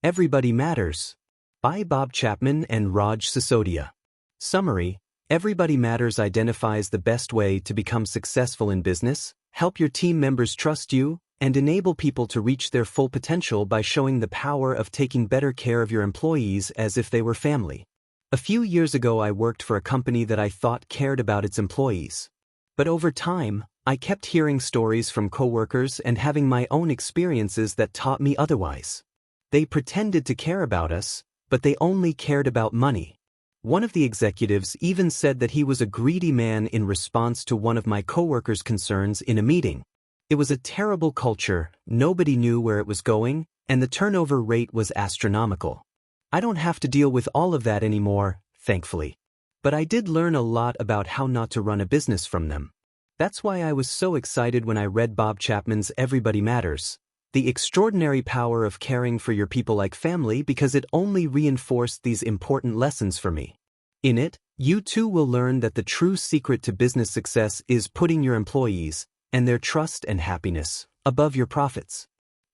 Everybody Matters by Bob Chapman and Sisodia. Summary: Everybody Matters identifies the best way to become successful in business, help your team members trust you, and enable people to reach their full potential by showing the power of taking better care of your employees as if they were family. A few years ago I worked for a company that I thought cared about its employees. But over time, I kept hearing stories from coworkers and having my own experiences that taught me otherwise. They pretended to care about us, but they only cared about money. One of the executives even said that he was a greedy man in response to one of my coworkers' concerns in a meeting. It was a terrible culture, nobody knew where it was going, and the turnover rate was astronomical. I don't have to deal with all of that anymore, thankfully. But I did learn a lot about how not to run a business from them. That's why I was so excited when I read Bob Chapman's Everybody Matters, the extraordinary power of caring for your people like family, because it only reinforced these important lessons for me. In it, you too will learn that the true secret to business success is putting your employees and their trust and happiness above your profits.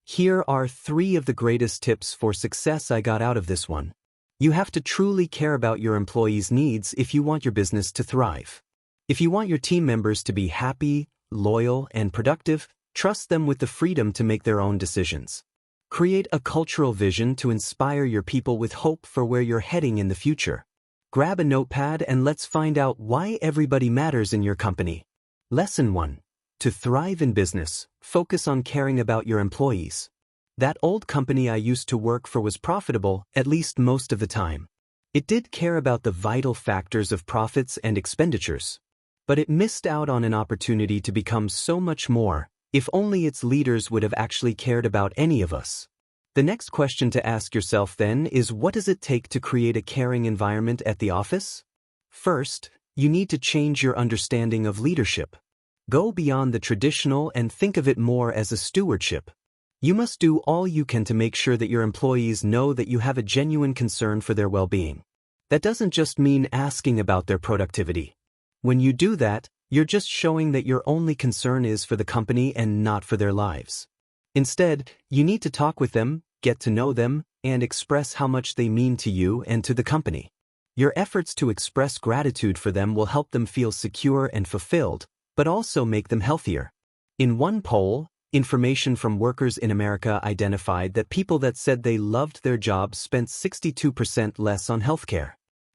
Here are 3 of the greatest tips for success I got out of this one. You have to truly care about your employees' needs if you want your business to thrive. If you want your team members to be happy, loyal, and productive, trust them with the freedom to make their own decisions. Create a cultural vision to inspire your people with hope for where you're heading in the future. Grab a notepad and let's find out why everybody matters in your company. Lesson 1. To thrive in business, focus on caring about your employees. That old company I used to work for was profitable, at least most of the time. It did care about the vital factors of profits and expenditures. But it missed out on an opportunity to become so much more, if only its leaders would have actually cared about any of us. The next question to ask yourself then is, what does it take to create a caring environment at the office? First, you need to change your understanding of leadership. Go beyond the traditional and think of it more as a stewardship. You must do all you can to make sure that your employees know that you have a genuine concern for their well-being. That doesn't just mean asking about their productivity. When you do that, you're just showing that your only concern is for the company and not for their lives. Instead, you need to talk with them, get to know them, and express how much they mean to you and to the company. Your efforts to express gratitude for them will help them feel secure and fulfilled, but also make them healthier. In one poll, information from workers in America identified that people that said they loved their jobs spent 62% less on healthcare.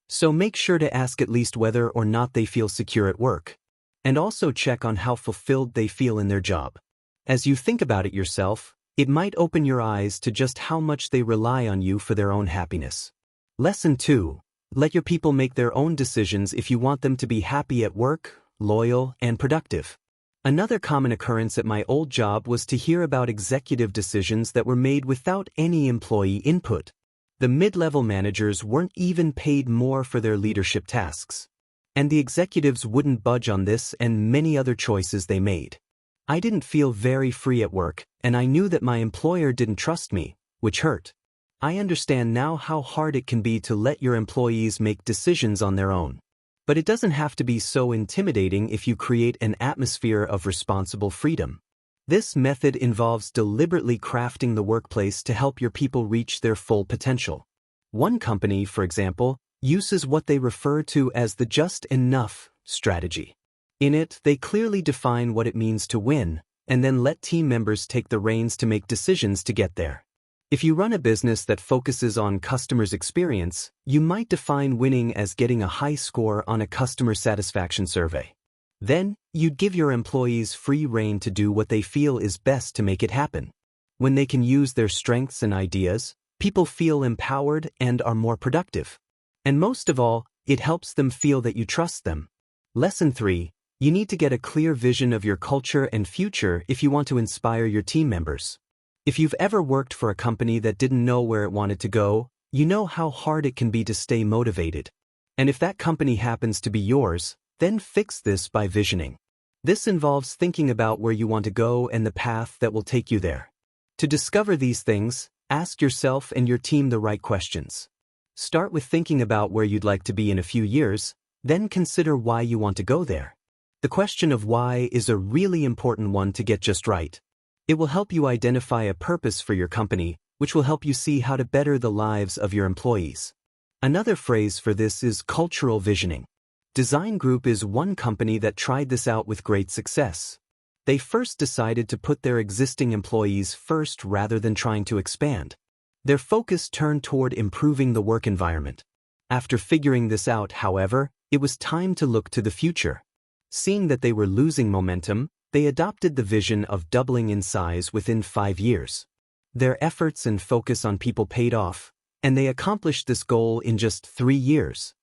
So make sure to ask at least whether or not they feel secure at work. And also check on how fulfilled they feel in their job. As you think about it yourself, it might open your eyes to just how much they rely on you for their own happiness. Lesson 2. Let your people make their own decisions if you want them to be happy at work, loyal, and productive. Another common occurrence at my old job was to hear about executive decisions that were made without any employee input. The mid-level managers weren't even paid more for their leadership tasks. And the executives wouldn't budge on this and many other choices they made. I didn't feel very free at work, and I knew that my employer didn't trust me, which hurt. I understand now how hard it can be to let your employees make decisions on their own. But it doesn't have to be so intimidating if you create an atmosphere of responsible freedom. This method involves deliberately crafting the workplace to help your people reach their full potential. One company, for example, uses what they refer to as the just enough strategy. In it, they clearly define what it means to win, and then let team members take the reins to make decisions to get there. If you run a business that focuses on customers' experience, you might define winning as getting a high score on a customer satisfaction survey. Then, you'd give your employees free rein to do what they feel is best to make it happen. When they can use their strengths and ideas, people feel empowered and are more productive. And most of all, it helps them feel that you trust them. Lesson 3. You need to get a clear vision of your culture and future if you want to inspire your team members. If you've ever worked for a company that didn't know where it wanted to go, you know how hard it can be to stay motivated. And if that company happens to be yours, then fix this by visioning. This involves thinking about where you want to go and the path that will take you there. To discover these things, ask yourself and your team the right questions. Start with thinking about where you'd like to be in a few years, then consider why you want to go there. The question of why is a really important one to get just right. It will help you identify a purpose for your company, which will help you see how to better the lives of your employees. Another phrase for this is cultural visioning. Design Group is one company that tried this out with great success. They first decided to put their existing employees first rather than trying to expand. Their focus turned toward improving the work environment. After figuring this out, however, it was time to look to the future. Seeing that they were losing momentum, they adopted the vision of doubling in size within 5 years. Their efforts and focus on people paid off, and they accomplished this goal in just 3 years.